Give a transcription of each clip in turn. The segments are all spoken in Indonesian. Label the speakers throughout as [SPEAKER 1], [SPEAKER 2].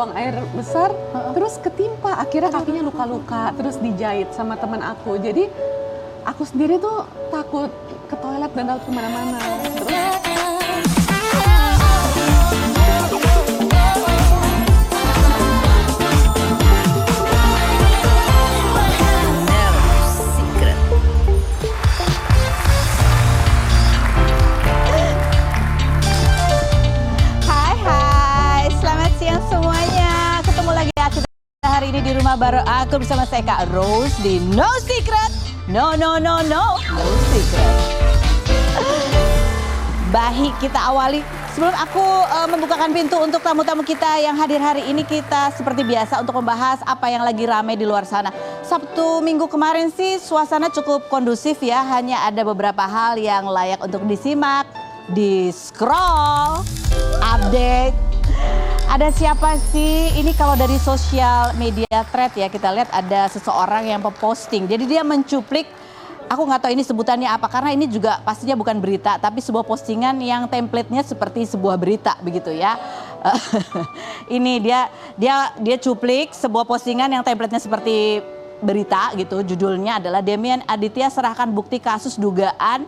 [SPEAKER 1] buang air besar, terus ketimpa, akhirnya kakinya luka-luka, terus dijahit sama teman aku. Jadi aku sendiri tuh takut ke toilet dan takut kemana-mana.
[SPEAKER 2] Hari ini di rumah baru aku bersama saya Kak Rose di No Secret. No Secret. Baik, kita awali. Sebelum aku membukakan pintu untuk tamu-tamu kita yang hadir hari ini, kita seperti biasa untuk membahas apa yang lagi ramai di luar sana. Sabtu minggu kemarin sih suasana cukup kondusif ya, hanya ada beberapa hal yang layak untuk disimak, di scroll, update. Ada siapa sih? Ini kalau dari sosial media thread ya, kita lihat ada seseorang yang memposting. Jadi dia mencuplik, aku nggak tahu ini sebutannya apa, karena ini juga pastinya bukan berita, tapi sebuah postingan yang template-nya seperti sebuah berita begitu ya. Ini dia cuplik sebuah postingan yang template-nya seperti berita gitu. Judulnya adalah Demian Aditya serahkan bukti kasus dugaan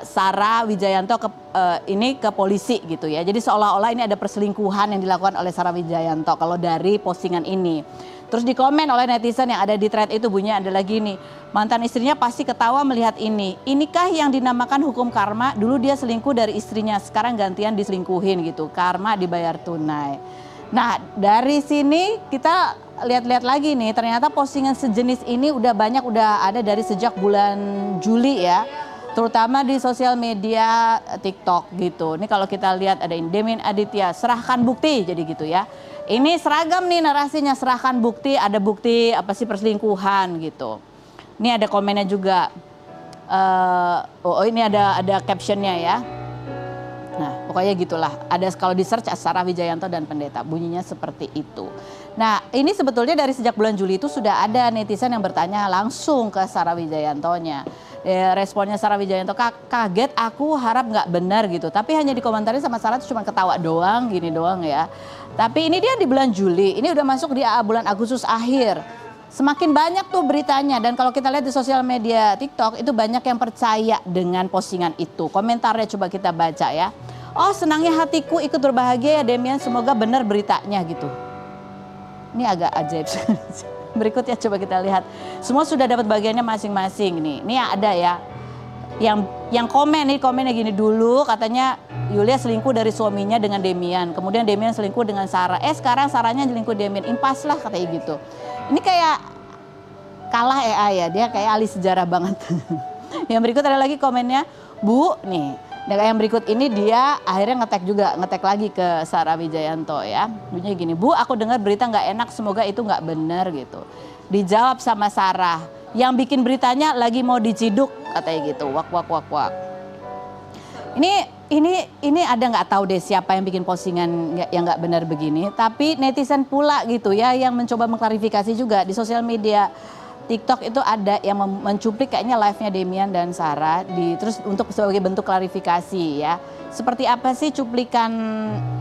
[SPEAKER 2] Sarah Wijayanto ke polisi gitu ya. Jadi seolah-olah ini ada perselingkuhan yang dilakukan oleh Sarah Wijayanto kalau dari postingan ini. Terus dikomen oleh netizen yang ada di thread itu bunyinya adalah gini, mantan istrinya pasti ketawa melihat ini. Inikah yang dinamakan hukum karma? Dulu dia selingkuh dari istrinya, sekarang gantian diselingkuhin gitu. Karma dibayar tunai. Nah dari sini kita lihat-lihat lagi nih, ternyata postingan sejenis ini udah ada dari sejak bulan Juli ya. Terutama di sosial media TikTok gitu. Ini kalau kita lihat ada Demian Aditya, serahkan bukti, jadi gitu ya. Ini seragam nih narasinya, serahkan bukti, ada bukti apa sih perselingkuhan gitu. Ini ada komennya juga. Ini ada captionnya ya. Nah pokoknya gitulah, ada kalau di search Sarah Wijayanto dan pendeta, bunyinya seperti itu. Nah ini sebetulnya dari sejak bulan Juli itu sudah ada netizen yang bertanya langsung ke Sarah Wijayantonya. Responnya Sarah Wijayanto, kaget, aku harap nggak benar gitu. Tapi hanya dikomentari sama Sarah itu cuma ketawa doang, gini doang ya. Tapi ini dia di bulan Juli, ini udah masuk di bulan Agustus akhir. Semakin banyak tuh beritanya, dan kalau kita lihat di sosial media TikTok itu banyak yang percaya dengan postingan itu. Komentarnya coba kita baca ya. Oh senangnya hatiku ikut berbahagia ya Demian, semoga benar beritanya gitu. Ini agak ajaib. Berikutnya coba kita lihat. Semua sudah dapat bagiannya masing-masing nih. Ini ada ya. Yang komennya gini, dulu katanya Yulia selingkuh dari suaminya dengan Demian. Kemudian Demian selingkuh dengan Sarah. Sekarang Sarahnya selingkuh Demian. Impas lah katanya gitu. Ini kayak kalah AI ya. Dia kayak ahli sejarah banget. Yang berikut ada lagi komennya. Bu nih. Dan yang berikut ini dia akhirnya ngetek lagi ke Sarah Wijayanto ya. Bunyinya gini, Bu aku dengar berita nggak enak, semoga itu nggak benar gitu. Dijawab sama Sarah, yang bikin beritanya lagi mau diciduk katanya gitu, wak. Ini ada nggak tahu deh siapa yang bikin postingan yang nggak benar begini. Tapi netizen pula gitu ya yang mencoba mengklarifikasi juga di sosial media. TikTok itu ada yang mencuplik kayaknya live-nya Demian dan Sarah terus untuk sebagai bentuk klarifikasi ya. Seperti apa sih cuplikan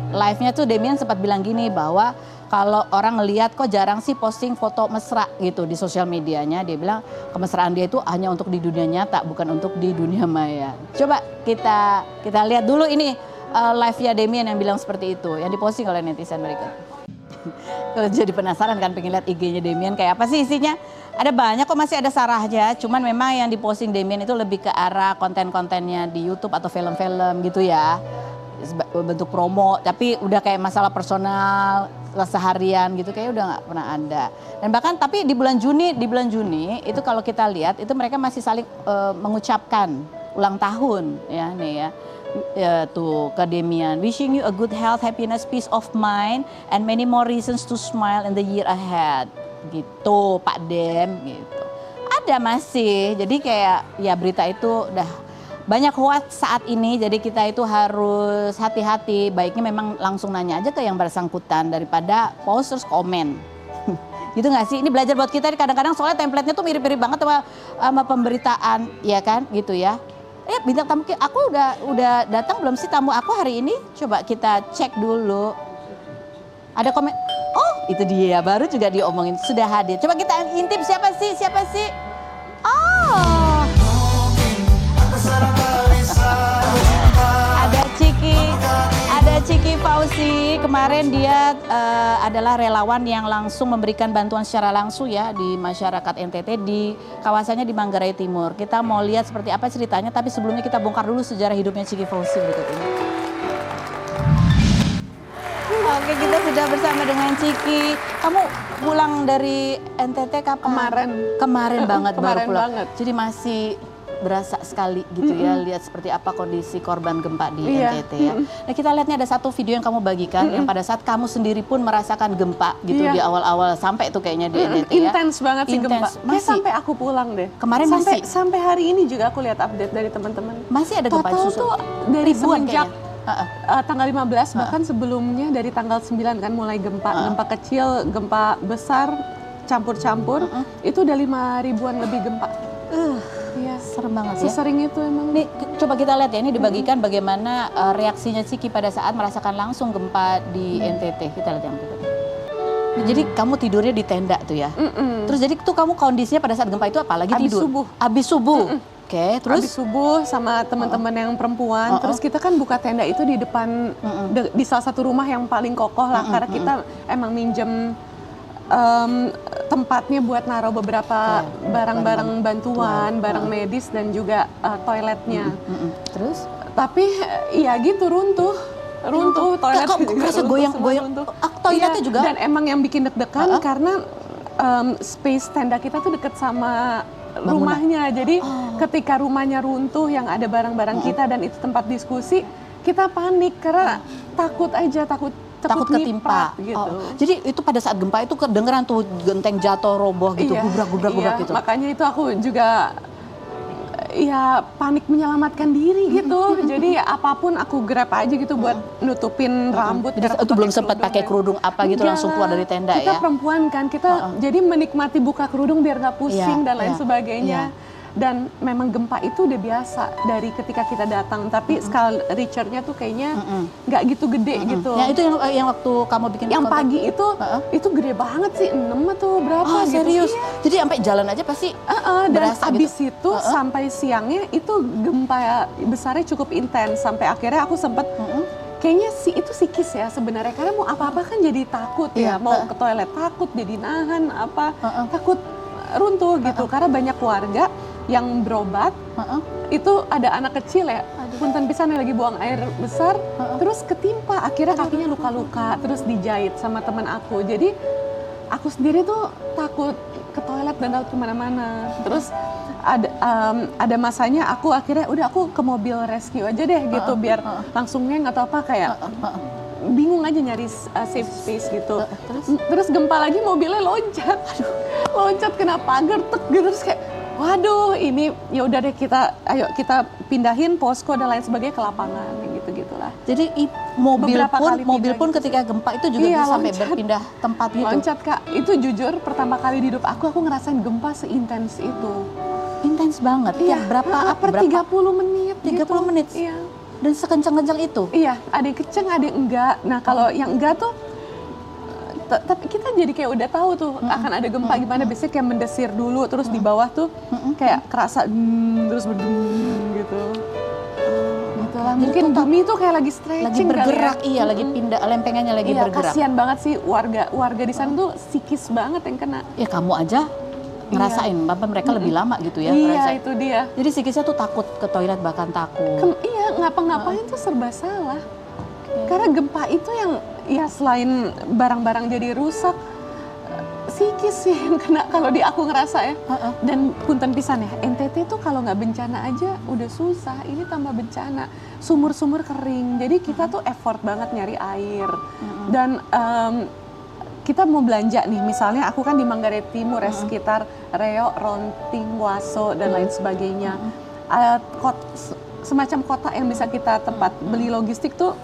[SPEAKER 2] live-nya tuh, Demian sempat bilang gini bahwa kalau orang ngelihat kok jarang sih posting foto mesra gitu di sosial medianya. Dia bilang kemesraan dia itu hanya untuk di dunia nyata bukan untuk di dunia maya. Coba kita lihat dulu ini live-nya Demian yang bilang seperti itu yang diposting oleh netizen berikut. Jadi penasaran kan pengen lihat IG-nya Demian kayak apa sih isinya. Ada banyak kok, masih ada Sarahnya, cuman memang yang diposting Demian itu lebih ke arah konten-kontennya di YouTube atau film-film gitu ya. Bentuk promo, tapi udah kayak masalah personal, seharian gitu kayak udah nggak pernah ada. Dan bahkan tapi di bulan Juni itu kalau kita lihat itu mereka masih saling mengucapkan ulang tahun ya nih ya. Tuh ke Demian, wishing you a good health, happiness, peace of mind, and many more reasons to smile in the year ahead. Gitu Pak Dem gitu. Ada masih, jadi kayak ya berita itu udah banyak hoax saat ini, jadi kita itu harus hati-hati. Baiknya memang langsung nanya aja ke yang bersangkutan daripada post terus komen. Gitu nggak sih? Ini belajar buat kita kadang-kadang soalnya template-nya tuh mirip-mirip banget sama pemberitaan, ya kan? Gitu ya. Bintang tamu aku udah datang belum sih tamu aku hari ini? Coba kita cek dulu. Ada komen, oh itu dia, baru juga diomongin, sudah hadir. Coba kita intip siapa sih? Oh, ada Ciki Fauzi. Kemarin dia adalah relawan yang langsung memberikan bantuan secara langsung ya di masyarakat NTT di kawasannya di Manggarai Timur. Kita mau lihat seperti apa ceritanya, tapi sebelumnya kita bongkar dulu sejarah hidupnya Ciki Fauzi berikut ini. Oke, kita sudah bersama dengan Ciki. Kamu pulang dari NTT kapan? Kemarin banget baru pulang. Jadi masih berasa sekali gitu ya, lihat seperti apa kondisi korban gempa di NTT ya. Nah, kita lihatnya ada satu video yang kamu bagikan yang pada saat kamu sendiri pun merasakan gempa gitu di awal-awal sampai itu kayaknya di NTT ya.
[SPEAKER 1] Intens banget sih gempa. Kayak sampai aku pulang deh.
[SPEAKER 2] Kemarin
[SPEAKER 1] sampai hari ini juga aku lihat update dari teman-teman.
[SPEAKER 2] Masih ada gempa
[SPEAKER 1] susul. Tuh dari semenjak tanggal 15 bahkan sebelumnya dari tanggal 9 kan mulai gempa kecil, gempa besar campur-campur itu udah 5.000-an lebih gempa. Iya,
[SPEAKER 2] serem banget ya.
[SPEAKER 1] Sesering itu emang.
[SPEAKER 2] Nih, coba kita lihat ya, ini dibagikan bagaimana reaksinya Ciki pada saat merasakan langsung gempa di NTT. Kita lihat yang berikut. Nah, jadi kamu tidurnya di tenda tuh ya. Terus jadi tuh kamu kondisinya pada saat gempa itu apalagi tidur? Abis subuh. Oke, terus?
[SPEAKER 1] Abis subuh sama teman-teman yang perempuan. Terus kita kan buka tenda itu di depan, di salah satu rumah yang paling kokoh lah. Karena kita emang minjem tempatnya buat naruh beberapa barang-barang bantuan, barang medis dan juga toiletnya.
[SPEAKER 2] Terus?
[SPEAKER 1] Tapi ya gitu runtuh toilet
[SPEAKER 2] juga goyang-goyang. Toiletnya juga?
[SPEAKER 1] Dan emang yang bikin deg-degan karena space tenda kita tuh deket sama rumahnya. Jadi ketika rumahnya runtuh yang ada barang-barang kita dan itu tempat diskusi, kita panik karena takut ketimpa gitu.
[SPEAKER 2] Jadi itu pada saat gempa itu kedengeran tuh genteng jatuh roboh gitu, gubrak gitu.
[SPEAKER 1] Makanya itu aku juga ya panik menyelamatkan diri gitu. Jadi apapun aku grab aja gitu buat nutupin rambut.
[SPEAKER 2] Itu belum sempat pakai kerudung apa gitu langsung keluar dari tenda
[SPEAKER 1] kita
[SPEAKER 2] ya.
[SPEAKER 1] Kita perempuan kan, kita jadi menikmati buka kerudung biar nggak pusing dan lain sebagainya. Dan memang gempa itu udah biasa dari ketika kita datang, tapi skala Richternya tuh kayaknya nggak gitu gede gitu.
[SPEAKER 2] Ya itu yang waktu kamu bikin
[SPEAKER 1] yang konten. Pagi itu gede banget sih, 6 atau berapa gitu.
[SPEAKER 2] Serius? Jadi sampai jalan aja pasti
[SPEAKER 1] dan abis
[SPEAKER 2] gitu.
[SPEAKER 1] Itu sampai siangnya itu gempa besarnya cukup intens sampai akhirnya aku sempet kayaknya itu psikis ya sebenarnya, karena mau apa-apa kan jadi takut ya, mau ke toilet takut, jadi nahan takut runtuh gitu karena banyak warga yang berobat, itu ada anak kecil ya, punten pisan yang lagi buang air besar, terus ketimpa, akhirnya kakinya luka-luka, terus dijahit sama teman aku. Jadi aku sendiri tuh takut ke toilet dan takut kemana-mana. Terus ada masanya aku akhirnya udah aku ke mobil rescue aja deh gitu, biar langsungnya nggak tahu apa kayak bingung aja nyari safe space gitu. Terus gempa lagi mobilnya loncat kena pagar gitu, terus kayak waduh, ini ya udah deh ayo kita pindahin posko dan lain sebagainya ke lapangan gitu-gitulah.
[SPEAKER 2] Jadi mobil pun ketika gempa itu juga bisa sampai berpindah tempat gitu.
[SPEAKER 1] Loncat Kak, itu jujur pertama kali di hidup aku ngerasain gempa seintens itu.
[SPEAKER 2] Intens banget.
[SPEAKER 1] Iya, per 30 menit.
[SPEAKER 2] 30 menit.
[SPEAKER 1] Iya.
[SPEAKER 2] Dan sekencang-kencang itu.
[SPEAKER 1] Iya, ada yang kenceng, ada yang enggak. Nah, kalau yang enggak tuh tapi kita jadi kayak udah tahu tuh akan ada gempa gimana, biasanya kayak mendesir dulu terus di bawah tuh kayak kerasa terus berdung gitu. Gitulah. Mungkin bumi tuh kayak lagi stretching,
[SPEAKER 2] lagi bergerak
[SPEAKER 1] kali ya.
[SPEAKER 2] Lagi pindah, lempengannya lagi bergerak.
[SPEAKER 1] Kasihan banget sih warga di sana tuh psikis banget yang kena.
[SPEAKER 2] Ya kamu aja ngerasain, mereka lebih lama gitu ya.
[SPEAKER 1] Iya, itu dia.
[SPEAKER 2] Jadi psikisnya tuh takut ke toilet, bahkan takut.
[SPEAKER 1] Iya, ngapa-ngapain tuh serba salah. Karena gempa itu yang ya selain barang-barang jadi rusak, psikis sih yang kena kalau di aku ngerasa ya. Dan punten pisan ya, NTT tuh kalau nggak bencana aja udah susah, ini tambah bencana. Sumur-sumur kering, jadi kita tuh effort banget nyari air. Dan kita mau belanja nih, misalnya aku kan di Manggarai Timur ya, sekitar Reo, Ronting, Waso dan lain sebagainya. Semacam kota yang bisa kita tempat beli logistik tuh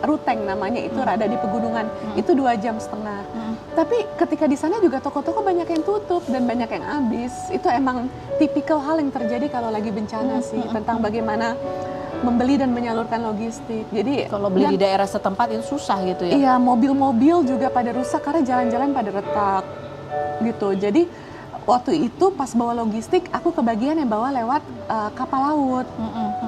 [SPEAKER 1] Ruteng namanya, itu rada di pegunungan, itu 2,5 jam. Tapi ketika di sana juga toko-toko banyak yang tutup dan banyak yang habis. Itu emang tipikal hal yang terjadi kalau lagi bencana sih, tentang bagaimana membeli dan menyalurkan logistik. Jadi
[SPEAKER 2] Kalau beli di daerah setempat itu susah gitu ya.
[SPEAKER 1] iya, mobil-mobil juga pada rusak karena jalan-jalan pada retak gitu. Jadi waktu itu pas bawa logistik, aku kebagian yang bawa lewat kapal laut.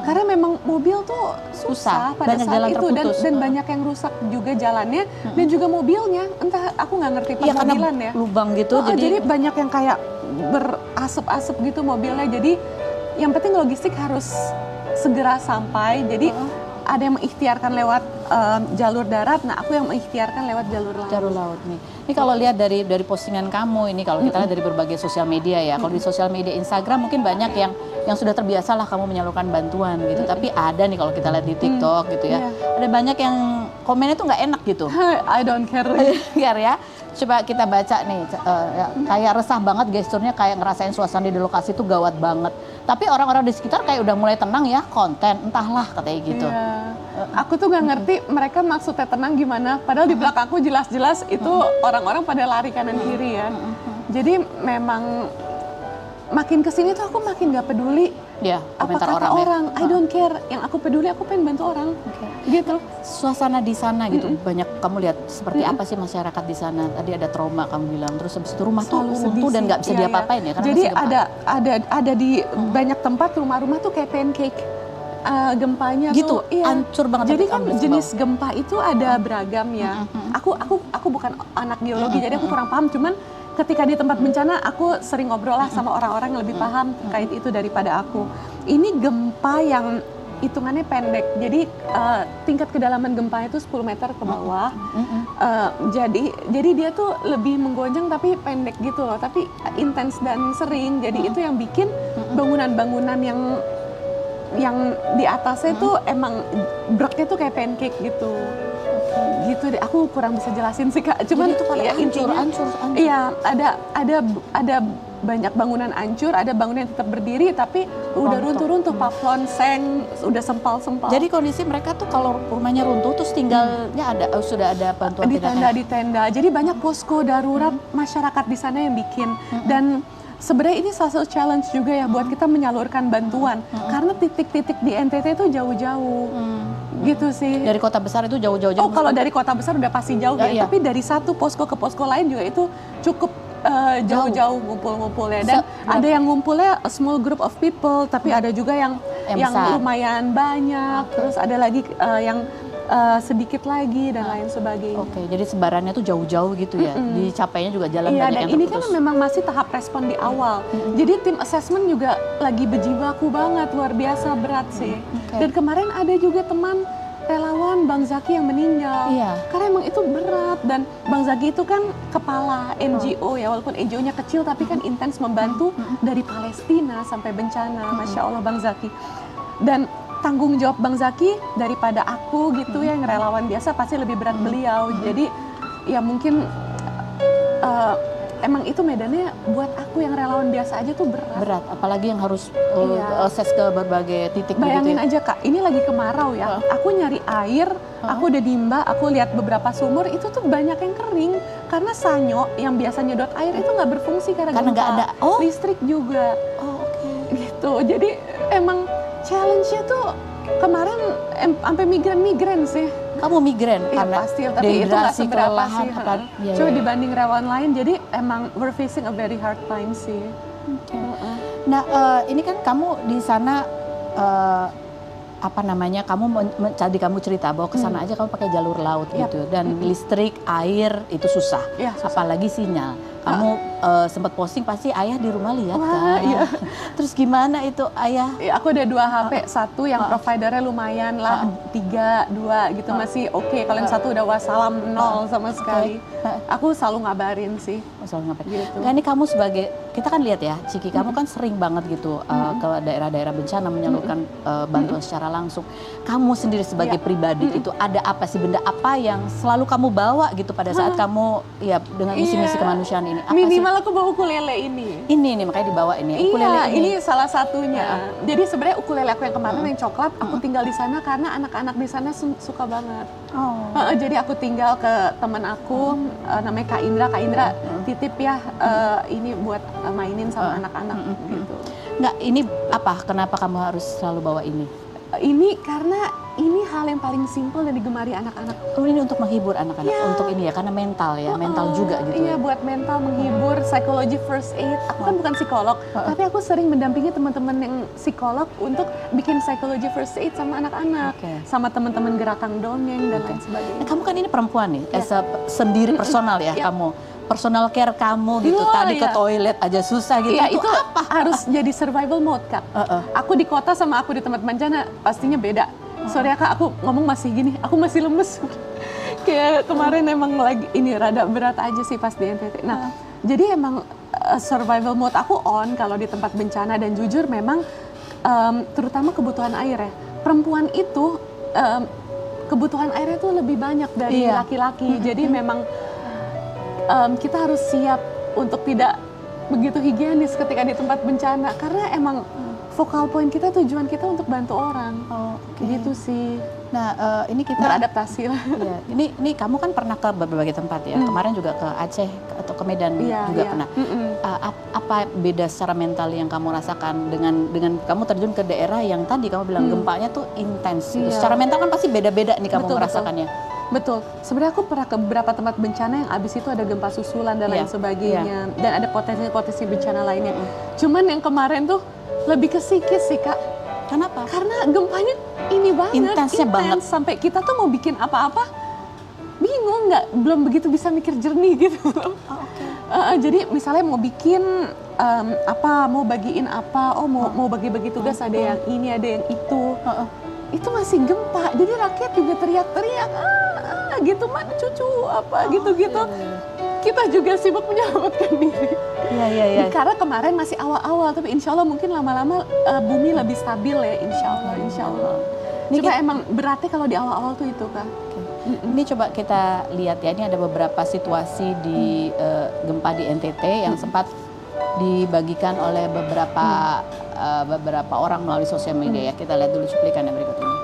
[SPEAKER 1] Karena memang mobil tuh susah pada
[SPEAKER 2] banyak
[SPEAKER 1] saat
[SPEAKER 2] jalan
[SPEAKER 1] itu
[SPEAKER 2] terputus.
[SPEAKER 1] dan banyak yang rusak juga jalannya dan juga mobilnya. Entah aku nggak ngerti
[SPEAKER 2] Iya, karena
[SPEAKER 1] permobilan ya.
[SPEAKER 2] lubang gitu,
[SPEAKER 1] Jadi banyak yang kayak berasap-asap gitu mobilnya. Jadi yang penting logistik harus segera sampai. Jadi ada yang mengikhtiarkan lewat jalur darat, nah aku yang mengikhtiarkan lewat jalur laut.
[SPEAKER 2] jalur laut nih. Ini kalau lihat dari postingan kamu ini, kalau kita lihat dari berbagai sosial media ya. Kalau di sosial media Instagram mungkin banyak yang sudah terbiasa lah kamu menyalurkan bantuan gitu. Tapi ada nih kalau kita lihat di TikTok gitu ya. Ada banyak yang komennya tuh nggak enak gitu.
[SPEAKER 1] I don't care.
[SPEAKER 2] Biar ya. Coba kita baca nih, ya, kayak resah banget gesturnya, kayak ngerasain suasana di lokasi tuh gawat banget. Tapi orang-orang di sekitar kayak udah mulai tenang ya, konten, entahlah katanya gitu.
[SPEAKER 1] Iya. Aku tuh nggak ngerti mereka maksudnya tenang gimana. Padahal di belakang aku jelas-jelas itu orang-orang pada lari kanan kiri ya. Jadi memang makin kesini tuh aku makin nggak peduli
[SPEAKER 2] Ya,
[SPEAKER 1] apa
[SPEAKER 2] komentar
[SPEAKER 1] kata
[SPEAKER 2] orang ya.
[SPEAKER 1] I don't care. Yang aku peduli, aku pengen bantu orang. Gitu.
[SPEAKER 2] Suasana di sana gitu, banyak kamu lihat seperti apa sih masyarakat di sana. Tadi ada trauma kamu bilang, terus habis itu rumah tuh
[SPEAKER 1] Selalu sedih
[SPEAKER 2] runtuh dan
[SPEAKER 1] sih.
[SPEAKER 2] nggak bisa
[SPEAKER 1] Iya,
[SPEAKER 2] diapa-apain ya karena
[SPEAKER 1] jadi
[SPEAKER 2] masih gempa.
[SPEAKER 1] ada di banyak tempat rumah-rumah tuh kayak pancake. Gempanya
[SPEAKER 2] Gitu,
[SPEAKER 1] tuh iya.
[SPEAKER 2] hancur banget.
[SPEAKER 1] Jadi
[SPEAKER 2] tapi
[SPEAKER 1] kan
[SPEAKER 2] ambles
[SPEAKER 1] jenis
[SPEAKER 2] ke
[SPEAKER 1] gempa itu ada beragam ya. Aku bukan anak geologi, jadi aku kurang paham. Cuman ketika di tempat bencana aku sering ngobrol lah sama orang-orang yang lebih paham terkait itu daripada aku. Ini gempa yang hitungannya pendek, jadi tingkat kedalaman gempa itu 10 meter ke bawah. Jadi dia tuh lebih menggonjang tapi pendek gitu loh, tapi intens dan sering. Jadi itu yang bikin bangunan-bangunan yang di atasnya tuh emang breknya tuh kayak pancake gitu. Gitu deh, aku kurang bisa jelasin sih Kak. Cuman
[SPEAKER 2] Jadi itu pada
[SPEAKER 1] ya,
[SPEAKER 2] hancur,
[SPEAKER 1] intinya
[SPEAKER 2] hancur.
[SPEAKER 1] iya, ada banyak bangunan hancur, ada bangunan yang tetap berdiri tapi udah runtuh-runtuh, paplon, seng, udah sempal-sempal.
[SPEAKER 2] Jadi kondisi mereka tuh kalau rumahnya runtuh terus tinggalnya sudah ada bantuan
[SPEAKER 1] di
[SPEAKER 2] tindakan.
[SPEAKER 1] tenda. Jadi banyak posko darurat masyarakat di sana yang bikin. Dan sebenarnya ini salah satu challenge juga ya buat kita menyalurkan bantuan karena titik-titik di NTT itu jauh-jauh. Gitu sih.
[SPEAKER 2] Dari kota besar itu jauh-jauh.
[SPEAKER 1] Oh, kalau dari kota besar udah pasti jauh ya,
[SPEAKER 2] iya.
[SPEAKER 1] tapi dari satu posko ke posko lain juga itu cukup jauh-jauh ngumpul-ngumpul ya. Dan ada yang ngumpulnya a small group of people, tapi ada juga yang
[SPEAKER 2] besar.
[SPEAKER 1] lumayan banyak. Terus ada lagi yang sedikit lagi dan lain sebagainya.
[SPEAKER 2] Oke, jadi sebarannya tuh jauh-jauh gitu ya. Dicapainya juga jalan
[SPEAKER 1] Iya,
[SPEAKER 2] banyak
[SPEAKER 1] dan
[SPEAKER 2] yang
[SPEAKER 1] ini kan
[SPEAKER 2] terputus.
[SPEAKER 1] memang masih tahap respon di awal. Jadi tim assessment juga lagi berjibaku banget, luar biasa berat sih. Dan kemarin ada juga teman relawan Bang Zaki yang meninggal.
[SPEAKER 2] Iya.
[SPEAKER 1] Karena emang itu berat dan Bang Zaki itu kan kepala NGO ya, walaupun NGO-nya kecil tapi kan intens membantu dari Palestina sampai bencana. Masya Allah Bang Zaki. Dan tanggung jawab Bang Zaki daripada aku gitu yang relawan biasa pasti lebih berat beliau. Jadi ya mungkin emang itu medannya buat aku yang relawan biasa aja tuh berat.
[SPEAKER 2] Berat, apalagi yang harus
[SPEAKER 1] Iya.
[SPEAKER 2] akses ke berbagai titik
[SPEAKER 1] Bayangin
[SPEAKER 2] begitu ya.
[SPEAKER 1] aja Kak, ini lagi kemarau ya. Aku nyari air, aku udah nimba, aku lihat beberapa sumur itu tuh banyak yang kering karena sanyo yang biasa nyedot air itu nggak berfungsi karena
[SPEAKER 2] Karena nggak
[SPEAKER 1] gempa.
[SPEAKER 2] ada. Oh.
[SPEAKER 1] Listrik juga.
[SPEAKER 2] Oh, oke.
[SPEAKER 1] Gitu. Jadi emang challenge-nya tuh kemarin sampai migran sih.
[SPEAKER 2] Kamu migren
[SPEAKER 1] Iya
[SPEAKER 2] karena
[SPEAKER 1] pasti, tapi itu nggak
[SPEAKER 2] dehidrasi,
[SPEAKER 1] seberapa
[SPEAKER 2] kelelahan,
[SPEAKER 1] sih.
[SPEAKER 2] apa? Iya,
[SPEAKER 1] Coba
[SPEAKER 2] iya.
[SPEAKER 1] dibanding relawan lain, jadi emang we're facing a very hard time sih.
[SPEAKER 2] Nah, ini kan kamu di sana apa namanya? Kamu tadi kamu cerita bahwa ke sana aja kamu pakai jalur laut
[SPEAKER 1] Yap.
[SPEAKER 2] gitu dan listrik, air itu susah.
[SPEAKER 1] Iya, susah.
[SPEAKER 2] Apalagi sinyal. Kamu sempat posting pasti ayah di rumah lihat
[SPEAKER 1] Wah,
[SPEAKER 2] kan.
[SPEAKER 1] iya.
[SPEAKER 2] Terus gimana itu ayah?
[SPEAKER 1] Ya, aku ada 2 HP, satu yang providernya lumayan lah, 3, 2 gitu masih oke. Kalau yang satu udah wassalam 0 sama sekali. Aku selalu ngabarin sih.
[SPEAKER 2] Soal ngapain?
[SPEAKER 1] Gitu.
[SPEAKER 2] Nah, ini kamu sebagai, kita kan lihat ya, Ciki kamu kan sering banget gitu ke daerah-daerah bencana menyalurkan bantuan secara langsung. Kamu sendiri sebagai pribadi itu ada apa sih, benda apa yang selalu kamu bawa gitu pada saat kamu ya dengan misi-misi
[SPEAKER 1] Iya.
[SPEAKER 2] kemanusiaan ini? Apa
[SPEAKER 1] Minimal aku bawa ukulele ini.
[SPEAKER 2] sih? Ini nih makanya dibawa ini. Ukulele
[SPEAKER 1] Iya, ini salah satunya. Jadi sebenarnya ukulele aku yang kemarin yang coklat, aku tinggal di sana karena anak-anak di sana suka banget.
[SPEAKER 2] Oh.
[SPEAKER 1] Jadi aku tinggal ke teman aku, namanya Kak Indra. Kak Indra titip ya ini buat mainin sama anak-anak gitu.
[SPEAKER 2] Nggak, ini apa? Kenapa kamu harus selalu bawa ini?
[SPEAKER 1] Ini karena ini hal yang paling simpel dan digemari anak-anak.
[SPEAKER 2] Oh, ini untuk menghibur anak-anak, untuk ini ya, karena mental ya, mental juga gitu.
[SPEAKER 1] Iya, buat mental, menghibur, psychology first aid. Aku kan bukan psikolog, tapi aku sering mendampingi teman-teman yang psikolog untuk bikin psychology first aid sama anak-anak, sama teman-teman gerakan dongeng dan lain sebagainya.
[SPEAKER 2] Kamu kan ini perempuan nih, sendiri personal ya kamu. Personal care kamu gitu, tadi ke toilet aja susah gitu.
[SPEAKER 1] Iya, itu apa? Harus jadi survival mode, Kak. Aku di kota sama aku di tempat bencana pastinya beda. Sorry ya Kak, aku ngomong masih gini, aku masih lemes. Kayak kemarin emang lagi ini rada berat aja sih pas di NTT. Nah, jadi emang survival mode aku on kalau di tempat bencana, dan jujur memang terutama kebutuhan air ya. Perempuan itu kebutuhan airnya tuh lebih banyak dari laki-laki. Jadi memang kita harus siap untuk tidak begitu higienis ketika di tempat bencana, karena emang focal point kita, tujuan kita untuk bantu orang. Gitu sih.
[SPEAKER 2] Nah, ini kita
[SPEAKER 1] beradaptasi lah.
[SPEAKER 2] Iya. Ini kamu kan pernah ke berbagai tempat ya. Kemarin juga ke Aceh atau ke Medan juga pernah. Apa beda secara mental yang kamu rasakan dengan kamu terjun ke daerah yang tadi kamu bilang gempanya tuh intens gitu. Secara mental kan pasti beda-beda nih kamu merasakannya.
[SPEAKER 1] Betul. Sebenarnya aku pernah ke beberapa tempat bencana yang abis itu ada gempa susulan dan lain sebagainya. Dan ada potensi bencana lainnya. Cuman yang kemarin tuh lebih ke psikis sih, Kak.
[SPEAKER 2] Kenapa?
[SPEAKER 1] Karena gempanya ini banget,
[SPEAKER 2] intensnya banget.
[SPEAKER 1] Sampai kita tuh mau bikin apa-apa bingung, belum begitu bisa mikir jernih gitu. Jadi misalnya mau bikin mau bagiin apa, mau bagi-bagi tugas, ada yang ini, ada yang itu. Itu masih gempa, jadi rakyat juga teriak-teriak, gitu, mana cucu, apa gitu-gitu. Kita juga sibuk menyelamatkan diri. Iya. Karena kemarin masih awal-awal, tapi insya Allah mungkin lama-lama bumi lebih stabil ya, insya Allah. Cuma emang beratnya kalau di awal-awal tuh itu, Kak.
[SPEAKER 2] Ini coba kita lihat ya, ini ada beberapa situasi di gempa di NTT yang sempat dibagikan oleh beberapa orang melalui sosial media ya. Kita lihat dulu cuplikan yang berikut ini.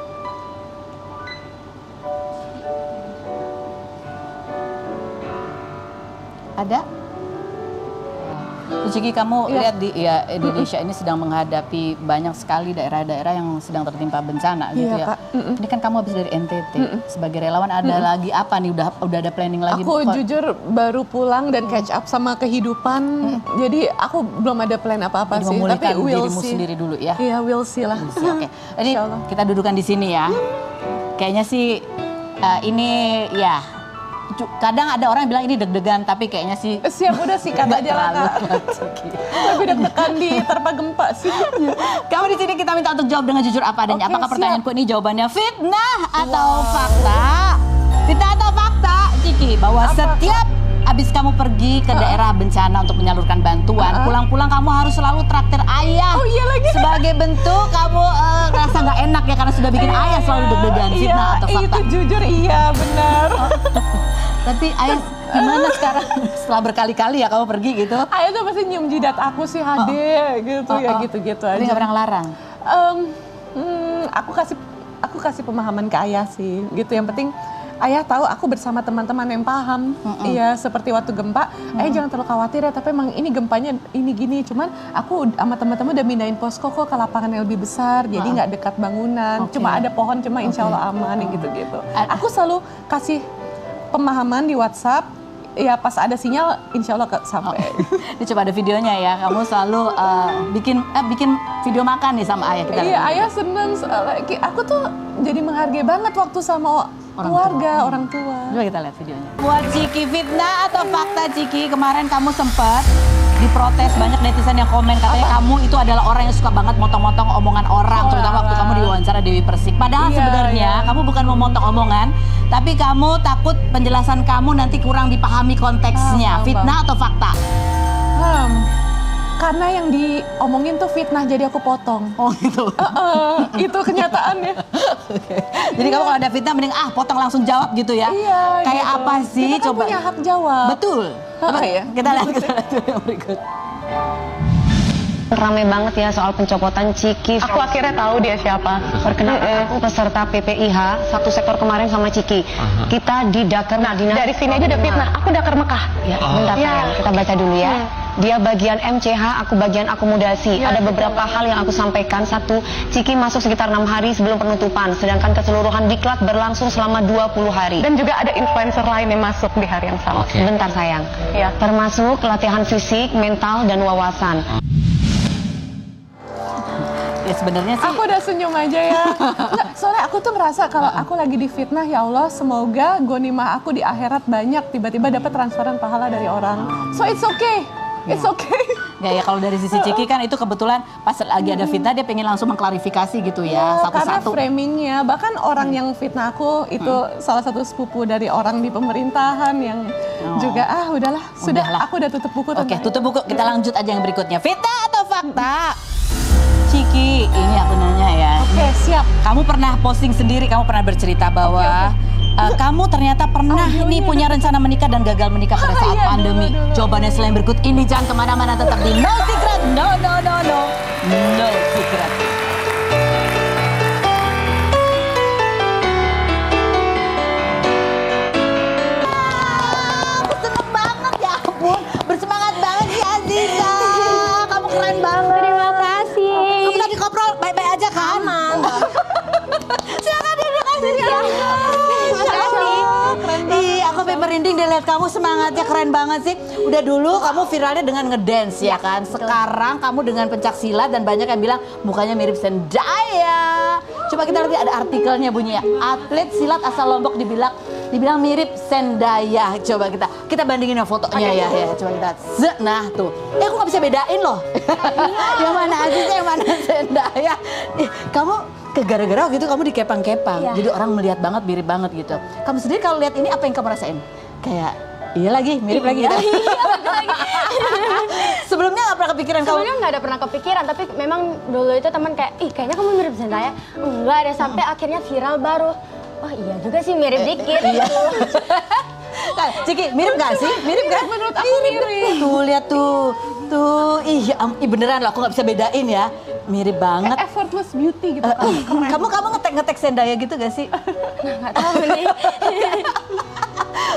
[SPEAKER 2] Ada? Ciki, kamu lihat di Indonesia ini sedang menghadapi banyak sekali daerah-daerah yang sedang tertimpa bencana gitu ya. Ini kan kamu habis dari NTT sebagai relawan, ada lagi apa nih? Udah ada planning lagi?
[SPEAKER 1] Aku jujur baru pulang dan catch up sama kehidupan. Jadi aku belum ada plan apa-apa sih. Tapi
[SPEAKER 2] dirimu sendiri dulu ya.
[SPEAKER 1] Iya, we'll see lah.
[SPEAKER 2] Oke. Ini kita dudukan di sini ya. Kayaknya sih ini ya. Kadang ada orang yang bilang ini deg-degan, tapi kayaknya sih
[SPEAKER 1] siap, udah sikat aja lah, Kak. Lebih deg-degan di terpa gempa sih.
[SPEAKER 2] Kamu di sini kita minta untuk jawab dengan jujur apa adanya. Apakah pertanyaanku ini jawabannya fitnah atau fakta? Fitnah atau fakta, Ciki? Bahwa setiap abis kamu pergi ke daerah bencana untuk menyalurkan bantuan, pulang-pulang kamu harus selalu traktir ayah. Oh iya lagi. Sebagai bentuk kamu ngerasa nggak enak ya karena sudah bikin ayah selalu deg-degan. Fitnah atau fakta?
[SPEAKER 1] Itu jujur iya, benar.
[SPEAKER 2] Tapi ayah gimana sekarang setelah berkali-kali ya kamu pergi gitu?
[SPEAKER 1] Ayah tuh pasti nyium jidat aku sih, Hade, gitu ya, gitu-gitu aja.
[SPEAKER 2] Tapi nggak pernah ngelarang?
[SPEAKER 1] Aku kasih pemahaman ke ayah sih, gitu. Yang penting ayah tahu aku bersama teman-teman yang paham. Iya, seperti waktu gempa, ayah jangan terlalu khawatir ya, tapi emang ini gempanya ini gini. Cuman aku sama teman-teman udah mindahin posko kok ke lapangan yang lebih besar, jadi nggak dekat bangunan. Cuma ada pohon, cuma insya Allah aman, gitu-gitu. Aku selalu kasih pemahaman di WhatsApp, ya pas ada sinyal insya Allah sampai.
[SPEAKER 2] Ini coba ada videonya ya, kamu selalu bikin video makan nih sama ayah.
[SPEAKER 1] Iya, ayah seneng. Aku tuh jadi menghargai banget waktu sama orang tua.
[SPEAKER 2] Coba kita lihat videonya. Buat Ciki, fitnah atau fakta, Ciki? Kemarin kamu sempat diprotes, banyak netizen yang komen katanya kamu itu adalah orang yang suka banget motong-motong omongan orang, terutama waktu kamu diwawancara Dewi Persik. Padahal sebenarnya kamu bukan memotong omongan, tapi kamu takut penjelasan kamu nanti kurang dipahami konteksnya. Fitnah atau fakta?
[SPEAKER 1] Karena yang diomongin tuh fitnah, jadi aku potong.
[SPEAKER 2] Oh gitu.
[SPEAKER 1] Itu kenyataannya.
[SPEAKER 2] Jadi kamu kalau ada fitnah mending potong langsung jawab gitu ya.
[SPEAKER 1] Iya.
[SPEAKER 2] Kayak
[SPEAKER 1] gitu.
[SPEAKER 2] apa sih?
[SPEAKER 1] Kita kan
[SPEAKER 2] Coba.
[SPEAKER 1] Punya hak jawab.
[SPEAKER 2] Betul.
[SPEAKER 1] Ya?
[SPEAKER 2] Kita lihat yang berikut.
[SPEAKER 3] Rame banget ya soal pencopotan Ciki.
[SPEAKER 1] Aku akhirnya tahu dia siapa.
[SPEAKER 3] Perkenalkan aku peserta PPIH satu sektor kemarin sama Ciki. Kita di Dakar Madinah.
[SPEAKER 1] Dari sini aja udah fitnah. Aku Dakar Mekah.
[SPEAKER 3] Ya, bentar sayang, kita baca dulu ya. Dia bagian MCH, aku bagian akomodasi. Ada beberapa hal yang aku sampaikan. Satu, Ciki masuk sekitar 6 hari sebelum penutupan, sedangkan keseluruhan diklat berlangsung selama 20 hari.
[SPEAKER 1] Dan juga ada influencer lain yang masuk di hari yang sama.
[SPEAKER 3] Bentar sayang.
[SPEAKER 1] Ya.
[SPEAKER 3] Termasuk latihan fisik, mental, dan wawasan.
[SPEAKER 2] Ya sebenarnya sih
[SPEAKER 1] Aku udah senyum aja ya. Nggak, soalnya aku tuh ngerasa kalau aku lagi difitnah, ya Allah, semoga gonimah aku di akhirat banyak, tiba-tiba dapat transferan pahala dari orang. So it's okay. It's okay.
[SPEAKER 2] ya kalau dari sisi Ciki kan itu kebetulan pas lagi ada fitnah dia pengen langsung mengklarifikasi gitu ya
[SPEAKER 1] Karena
[SPEAKER 2] satu-satu.
[SPEAKER 1] framingnya, bahkan orang yang fitnah aku itu salah satu sepupu dari orang di pemerintahan yang juga udahlah, aku udah tutup buku
[SPEAKER 2] Oke,
[SPEAKER 1] tentang
[SPEAKER 2] tutup buku. Kita lanjut aja yang berikutnya. Fitnah atau fakta? Ciki, ini aku nanya ya.
[SPEAKER 1] Oke, siap.
[SPEAKER 2] Kamu pernah posting sendiri, kamu pernah bercerita bahwa kamu ternyata pernah nih punya rencana menikah dan gagal menikah pada saat
[SPEAKER 1] Iya,
[SPEAKER 2] pandemi.
[SPEAKER 1] dulu.
[SPEAKER 2] Jawabannya selain berikut ini, jangan kemana-mana, tetap di No Secret. No, no, no, no. No Secret. Aku seneng banget ya ampun. Bersemangat banget ya Aziza. Kamu keren banget.
[SPEAKER 4] Terima kasih.
[SPEAKER 2] Kamu lagi koprol, baik-baik aja kan? Aman. Silakan duduk Aziza. Ih, aku sampai merinding deh lihat kamu semangatnya keren banget sih. Udah dulu kamu viralnya dengan ngedance ya kan. Sekarang kamu dengan pencak silat dan banyak yang bilang mukanya mirip Zendaya. Coba kita lihat ada artikelnya bunyinya. Atlet silat asal Lombok dibilang mirip Zendaya. Coba kita bandingin ya fotonya ya. Coba kita. Nah tuh. Aku nggak bisa bedain loh. Yang mana Aziza, yang mana Zendaya. Kamu gara-gara gitu kamu dikepang-kepang.
[SPEAKER 4] Iya.
[SPEAKER 2] Jadi orang melihat banget, mirip banget gitu. Kamu sendiri kalau lihat ini apa yang kamu rasain? Kayak iya lagi, mirip lagi gitu. Sebelumnya nggak pernah kepikiran kamu?
[SPEAKER 4] Sebelumnya nggak ada pernah kepikiran, tapi memang dulu itu teman kayak, ih kayaknya kamu mirip Zendaya. Enggak ada, sampai akhirnya viral baru. Oh iya juga sih, mirip dikit.
[SPEAKER 2] Iya. Nah, Ciki, mirip gak sih? Mirip kan?
[SPEAKER 1] Menurut aku mirip.
[SPEAKER 2] Tuh, lihat tuh. Ih, beneran loh, aku nggak bisa bedain ya. Mirip banget.
[SPEAKER 1] Effortless beauty gitu.
[SPEAKER 2] Kamu ngetek Zendaya gitu gak sih?
[SPEAKER 4] Nggak tahu nih.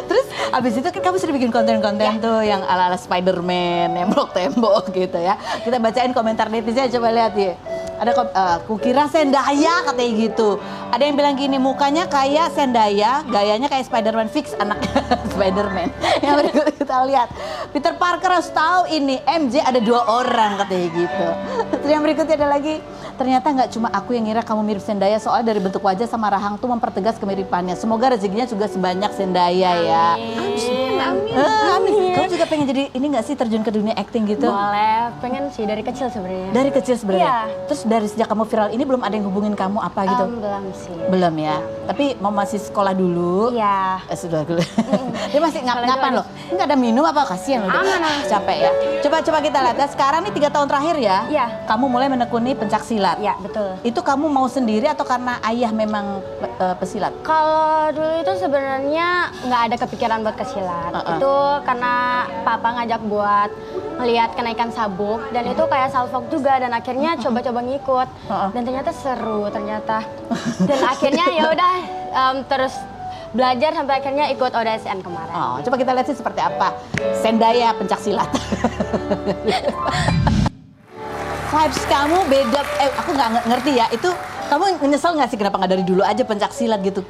[SPEAKER 2] Terus abis itu kan kamu sering bikin konten-konten tuh yang ala-ala Spider-Man, nembrok tembok gitu ya. Kita bacain komentar netizen, coba lihat ya. Ada kukira Zendaya katanya gitu. Ada yang bilang gini, mukanya kayak Zendaya, gayanya kayak Spider-Man, fix anaknya Spider-Man. Yang berikut kita lihat, Peter Parker harus tahu ini, MJ ada 2 orang katanya gitu. Terus yang berikutnya ada lagi, ternyata nggak cuma aku yang ngira kamu mirip Zendaya, soalnya dari bentuk wajah sama rahang tuh mempertegas kemiripannya. Semoga rezekinya juga sebanyak Zendaya ya. Amin. Kamu juga pengen jadi ini nggak sih, terjun ke dunia acting gitu?
[SPEAKER 4] Boleh, pengen sih dari kecil sebenarnya.
[SPEAKER 2] Dari kecil sebenarnya.
[SPEAKER 4] Iya.
[SPEAKER 2] Terus dari sejak kamu viral ini belum ada yang hubungin kamu apa gitu?
[SPEAKER 4] Belum sih.
[SPEAKER 2] Belum ya. Tapi mau masih sekolah dulu.
[SPEAKER 4] Iya.
[SPEAKER 2] Sudah dulu. Dia masih ngapan loh. Enggak ada minum apa, kasihan loh. dia.
[SPEAKER 4] Aman.
[SPEAKER 2] Capek ya. Coba kita lihat. Dan sekarang nih 3 tahun terakhir ya.
[SPEAKER 4] Iya.
[SPEAKER 2] Kamu mulai menekuni pencak silat.
[SPEAKER 4] Iya, betul.
[SPEAKER 2] Itu kamu mau sendiri atau karena ayah memang pesilat?
[SPEAKER 4] Kalau dulu itu sebenarnya nggak ada kepikiran buat ke silat. Itu karena papa ngajak buat ngelihat kenaikan sabuk dan itu kayak salfok juga dan akhirnya coba-coba ngikut dan ternyata seru ternyata. Dan akhirnya ya udah terus belajar sampai akhirnya ikut ODSN kemarin.
[SPEAKER 2] Oh, coba kita lihat sih seperti apa Zendaya pencak silat. Vibes kamu beda, aku nggak ngerti ya. Itu kamu nyesel nggak sih kenapa nggak dari dulu aja pencak silat gitu?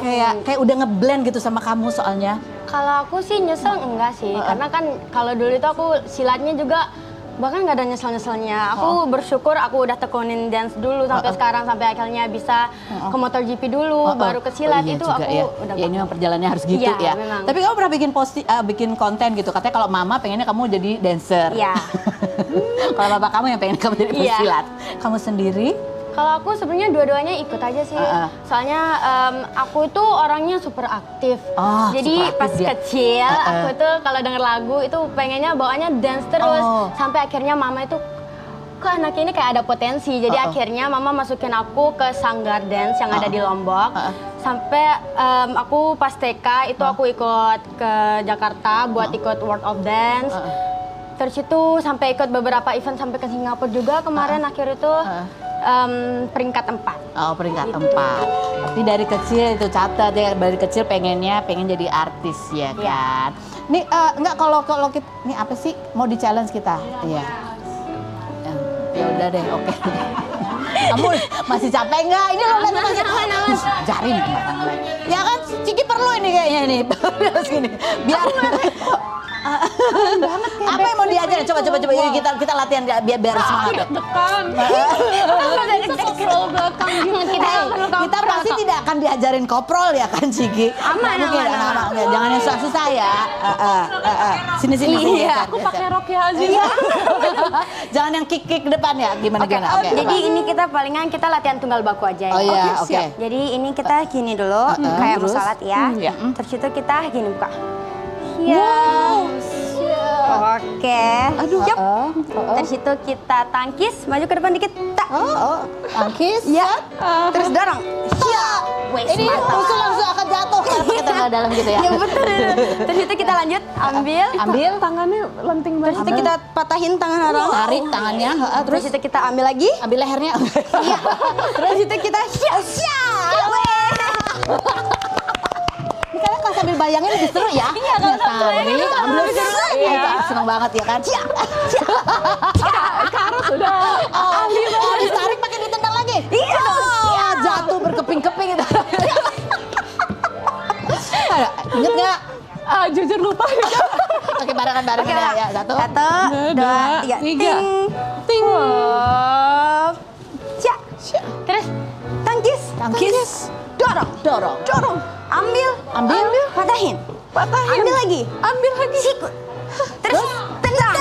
[SPEAKER 2] Kayak udah ngeblend gitu sama kamu soalnya.
[SPEAKER 4] Kalau aku sih nyesel enggak sih, karena kan kalau dulu itu aku silatnya juga bahkan nggak ada nyesel-nyeselnya. Aku bersyukur aku udah tekunin dance dulu sampai sekarang, sampai akhirnya bisa ke MotoGP dulu, baru ke silat.
[SPEAKER 2] Iya
[SPEAKER 4] itu
[SPEAKER 2] juga
[SPEAKER 4] aku
[SPEAKER 2] ya.
[SPEAKER 4] udah
[SPEAKER 2] Ya ini memang perjalanannya harus gitu
[SPEAKER 4] Iya,
[SPEAKER 2] ya.
[SPEAKER 4] memang.
[SPEAKER 2] Tapi kamu pernah bikin konten gitu, katanya kalau mama pengennya kamu jadi dancer.
[SPEAKER 4] Iya.
[SPEAKER 2] Kalau bapak kamu yang pengen kamu jadi
[SPEAKER 4] Iya.
[SPEAKER 2] pesilat. Kamu sendiri?
[SPEAKER 4] Kalau aku sebenarnya dua-duanya ikut aja sih. Soalnya aku tuh orangnya super aktif.
[SPEAKER 2] Oh,
[SPEAKER 4] Jadi
[SPEAKER 2] super aktif
[SPEAKER 4] pas
[SPEAKER 2] dia.
[SPEAKER 4] kecil aku tuh kalau denger lagu itu pengennya bawaannya dance terus.
[SPEAKER 2] Oh.
[SPEAKER 4] Sampai akhirnya mama itu kok anak ini kayak ada potensi. Jadi akhirnya mama masukin aku ke sanggar dance yang ada di Lombok. Sampai aku pas TK itu aku ikut ke Jakarta buat ikut World of Dance. Terus itu sampai ikut beberapa event sampai ke Singapura juga kemarin akhir itu peringkat 4.
[SPEAKER 2] Oh, peringkat 4. Tapi dari kecil itu catat ya, dari kecil pengen jadi artis ya kan. Nih enggak kalau kita nih apa sih mau di challenge kita? Iya. Ya udah deh, oke. Kamu masih capek nggak? Ini lo jarin ya kan, Ciki perlu ini kayaknya nih. Biar apa yang mau diajarin? Coba yuk kita latihan biar semangat.
[SPEAKER 1] Dekan.
[SPEAKER 2] Kita pasti tidak akan diajarin koprol ya kan, Ciki?
[SPEAKER 4] Aman.
[SPEAKER 2] Jangan yang susah-susah ya. Sini.
[SPEAKER 1] Iya, aku pakai rok ya Aziza.
[SPEAKER 2] Jangan yang kick ke depan ya. Gimana? Oke.
[SPEAKER 4] Jadi ini kita palingan kita latihan tunggal baku aja ya.
[SPEAKER 2] Oh iya, oke.
[SPEAKER 4] Jadi ini kita gini dulu, kayak mau
[SPEAKER 2] terus?
[SPEAKER 4] salat ya. Terus itu kita gini buka. Oke.
[SPEAKER 1] Aduh.
[SPEAKER 4] Yup. Terus itu kita tangkis, maju ke depan dikit. Tak.
[SPEAKER 2] Tangkis.
[SPEAKER 4] Ya. Terus dorong. Siap.
[SPEAKER 2] Ini musuh langsung akan jatuh karena pakai tenaga dalam gitu ya.
[SPEAKER 4] Ya betul. Terus itu kita lanjut, ambil.
[SPEAKER 1] Tangannya lenting banget.
[SPEAKER 4] Terus itu kita patahin tangan orang.
[SPEAKER 2] Tarik tangannya,
[SPEAKER 4] Terus itu kita ambil lagi.
[SPEAKER 2] ambil lehernya.
[SPEAKER 4] Iya. Terus itu kita siap.
[SPEAKER 2] Misalnya kalau sambil bayangin lebih seru ya. Iya, kalau tarik, ambil seru. Iya, seneng banget ya kan.
[SPEAKER 1] Karo sudah ahli banget.
[SPEAKER 2] Ditarik pakai ditendang lagi. Iya. Jatuh berkeping-keping gitu. Ingat nggak?
[SPEAKER 1] Jujur lupa.
[SPEAKER 2] Oke, barengan ya. Satu.
[SPEAKER 4] 1, 2, 3.
[SPEAKER 1] Tiga. Ting.
[SPEAKER 4] Siap. Terus tangkis. Dorong. Ambil. Patahin. Ambil lagi. Sikut. Terus tendang.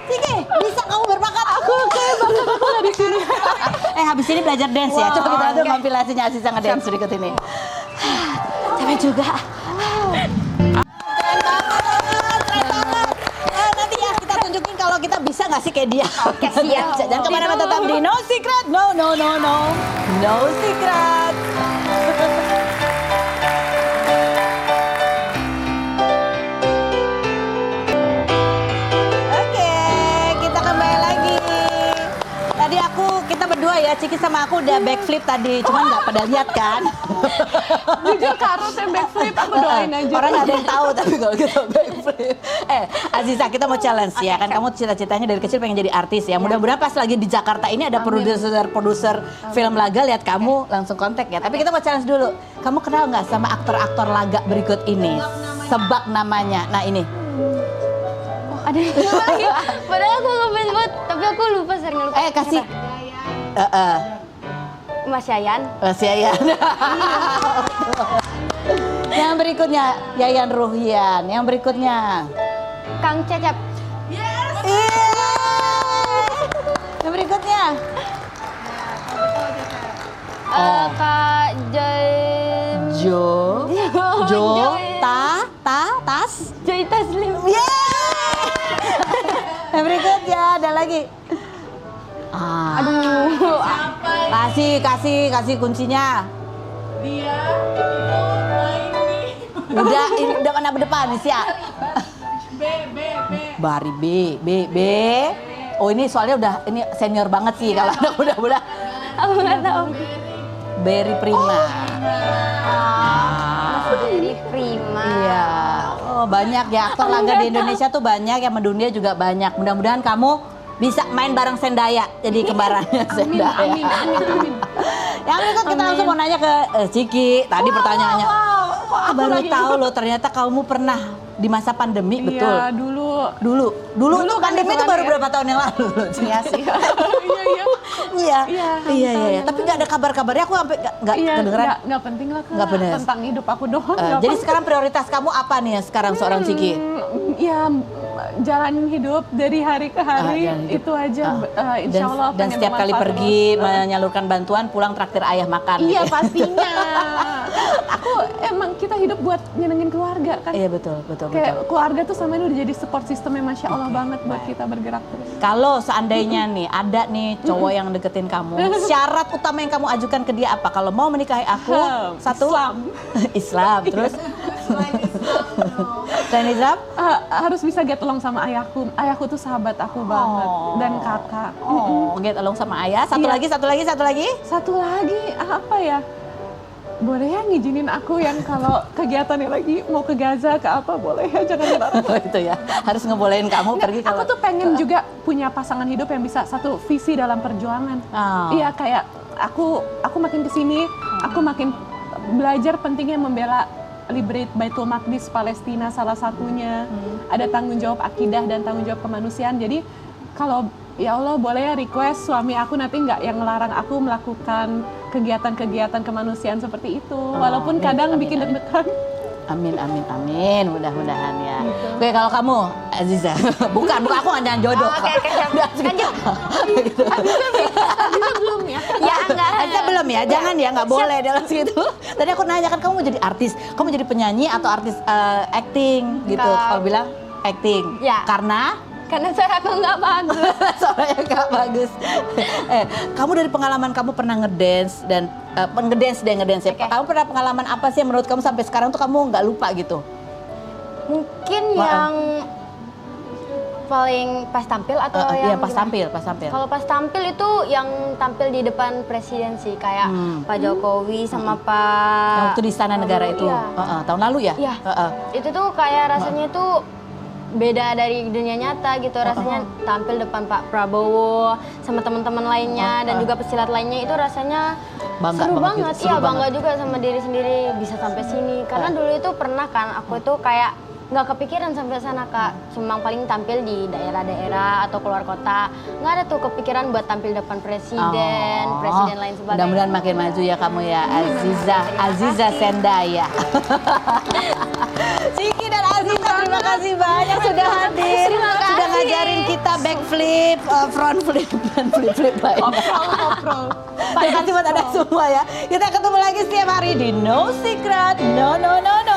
[SPEAKER 2] Ciki, bisa kamu berbakat.
[SPEAKER 1] Aku nggak di sini.
[SPEAKER 2] Habis ini belajar dance ya. Coba kita lihat kompilasinya Aziza ngedance berikut ini. Capek juga. Keren banget. Nanti ya kita tunjukin kalau kita bisa nggak sih kayak dia.
[SPEAKER 4] Oke, siap.
[SPEAKER 2] Jangan kemana-mana, tetap di No Secret. No Secret. Oke, kita kembali lagi. Tadi kita berdua ya, Ciki sama aku udah backflip tadi, cuman nggak pada lihat kan.
[SPEAKER 1] Jujur Karo yang backflip, aku doain aja.
[SPEAKER 2] Orang nggak ada yang tahu tapi kalau kita backflip. Aziza, kita mau challenge ya kan. Kamu cita-citanya dari kecil pengen jadi artis ya. Mudah-mudahan pas lagi di Jakarta ini ada produser film laga lihat kamu langsung kontak ya. Tapi kita mau challenge dulu. Kamu kenal nggak sama aktor-aktor laga berikut ini? Sebab namanya. Nah ini.
[SPEAKER 4] Ada yang lagi. Padahal aku ngefans banget, tapi aku sering lupa.
[SPEAKER 2] Kasih.
[SPEAKER 4] Mas Yayan.
[SPEAKER 2] Mas Yayan. Yang berikutnya Yayan Ruhian. Yang berikutnya
[SPEAKER 4] Kang Cecep.
[SPEAKER 2] Yang berikutnya
[SPEAKER 4] Kak
[SPEAKER 2] Tas.
[SPEAKER 4] Joy Taslim.
[SPEAKER 2] Yang berikutnya ada lagi.
[SPEAKER 4] Aduh.
[SPEAKER 2] Kasih kuncinya. Udah mana depan nih sih ya. Bari B. Oh ini soalnya ini senior banget sih kalau anak muda-muda.
[SPEAKER 4] Aku nggak tahu.
[SPEAKER 2] Berry Prima.
[SPEAKER 4] Berry Prima.
[SPEAKER 2] Iya. Oh banyak ya aktor laga di Indonesia tuh banyak, yang mendunia juga banyak. Mudah-mudahan kamu bisa main bareng Zendaya, jadi kembarannya Zendaya.
[SPEAKER 1] Amin.
[SPEAKER 2] Yang berikut kita langsung mau nanya ke Ciki. Tadi pertanyaannya. Baru tahu loh ternyata kamu pernah di masa pandemi, betul?
[SPEAKER 1] Iya, dulu
[SPEAKER 2] Dulu pandemi itu baru berapa tahun yang lalu?
[SPEAKER 1] Iya sih.
[SPEAKER 2] Iya. Tapi nggak ada kabar-kabarnya, aku sampai nggak kedengeran.
[SPEAKER 1] Nggak penting lah, Kak.
[SPEAKER 2] Nggak bener.
[SPEAKER 1] Tentang hidup aku doang.
[SPEAKER 2] Jadi sekarang prioritas kamu apa nih sekarang seorang Ciki?
[SPEAKER 1] Ya jalanin hidup dari hari ke hari,
[SPEAKER 2] jalan hidup.
[SPEAKER 1] itu aja. Insya Allah.
[SPEAKER 2] Dan setiap kali pergi menyalurkan bantuan, pulang traktir ayah makan.
[SPEAKER 1] Iya
[SPEAKER 2] gitu.
[SPEAKER 1] pastinya. Aku emang kita hidup buat nyenengin keluarga kan.
[SPEAKER 2] Iya betul.
[SPEAKER 1] Kayak keluarga tuh sama ini udah jadi support system yang Masya Allah banget buat kita bergerak terus.
[SPEAKER 2] Kalau seandainya nih ada nih cowok yang deketin kamu, syarat utama yang kamu ajukan ke dia apa? Kalau mau menikahi aku, satu
[SPEAKER 1] Islam.
[SPEAKER 2] Islam, terus Selain Islam?
[SPEAKER 1] Harus bisa get along sama ayahku. Ayahku tuh sahabat aku banget dan kakak.
[SPEAKER 2] Get along sama ayah. Satu
[SPEAKER 1] Iya.
[SPEAKER 2] lagi.
[SPEAKER 1] Satu lagi apa ya? Boleh ya ngizinin aku yang kalau kegiatannya lagi mau ke Gaza ke apa boleh ya, jangan dilarang.
[SPEAKER 2] Itu ya, harus ngebolehin kamu pergi kalau...
[SPEAKER 1] Aku tuh pengen juga punya pasangan hidup yang bisa satu visi dalam perjuangan. Iya, kayak aku makin kesini, aku makin belajar pentingnya membela liberate Baitul Maqdis Palestina salah satunya. Ada tanggung jawab akidah dan tanggung jawab kemanusiaan. Jadi kalau ya Allah boleh ya request suami aku nanti nggak yang ngelarang aku melakukan kegiatan-kegiatan kemanusiaan seperti itu. Walaupun kadang bikin deg-degan.
[SPEAKER 2] Amin, mudah-mudahan ya. Oke, kalau kamu, Aziza, bukan aku nggak jodoh.
[SPEAKER 4] Oke, siap. Lanjut.
[SPEAKER 1] Bisa belum ya?
[SPEAKER 4] Ya enggak.
[SPEAKER 2] Aziza belum ya, jangan ya, nggak boleh dalam situ. Tadi aku nanya kan kamu mau jadi artis, kamu jadi penyanyi atau artis acting gitu? Kamu bilang acting.
[SPEAKER 4] Ya. Karena suara aku nggak bagus.
[SPEAKER 2] Suaranya nggak bagus. Kamu dari pengalaman kamu pernah ngedance dan ngedance ya.
[SPEAKER 4] Oke.
[SPEAKER 2] Kamu pernah pengalaman apa sih yang menurut kamu sampai sekarang tuh kamu nggak lupa gitu?
[SPEAKER 4] Mungkin yang paling pas tampil atau yang
[SPEAKER 2] Iya pas
[SPEAKER 4] gimana?
[SPEAKER 2] tampil.
[SPEAKER 4] Kalau pas tampil itu yang tampil di depan presiden sih, kayak Pak Jokowi sama Pak...
[SPEAKER 2] Yang waktu di Istana Negara itu,
[SPEAKER 4] Iya.
[SPEAKER 2] tahun lalu ya?
[SPEAKER 4] Iya. Itu tuh kayak rasanya tuh beda dari dunia nyata gitu, rasanya tampil depan Pak Prabowo sama teman-teman lainnya dan juga pesilat lainnya, itu rasanya
[SPEAKER 2] Bangga
[SPEAKER 4] seru
[SPEAKER 2] banget
[SPEAKER 4] banget.
[SPEAKER 2] gitu, seru
[SPEAKER 4] Iya, bangga
[SPEAKER 2] banget.
[SPEAKER 4] juga sama diri sendiri bisa sampai sini. Karena dulu itu pernah kan aku itu kayak nggak kepikiran sampai sana Kak, cuma paling tampil di daerah-daerah atau keluar kota, nggak ada tuh kepikiran buat tampil depan presiden lain sebagainya.
[SPEAKER 2] Mudah-mudahan makin maju ya kamu ya, Aziza Sendaya. Siki dan Aziza, terima kasih banyak sudah hadir.
[SPEAKER 4] Terima kasih.
[SPEAKER 2] Sudah ngajarin kita backflip, front flip, dan flip-flip lainnya.
[SPEAKER 1] Oprol.
[SPEAKER 2] Terima kasih buat Anda semua ya. Kita ketemu lagi setiap hari di No Secret. No Secret.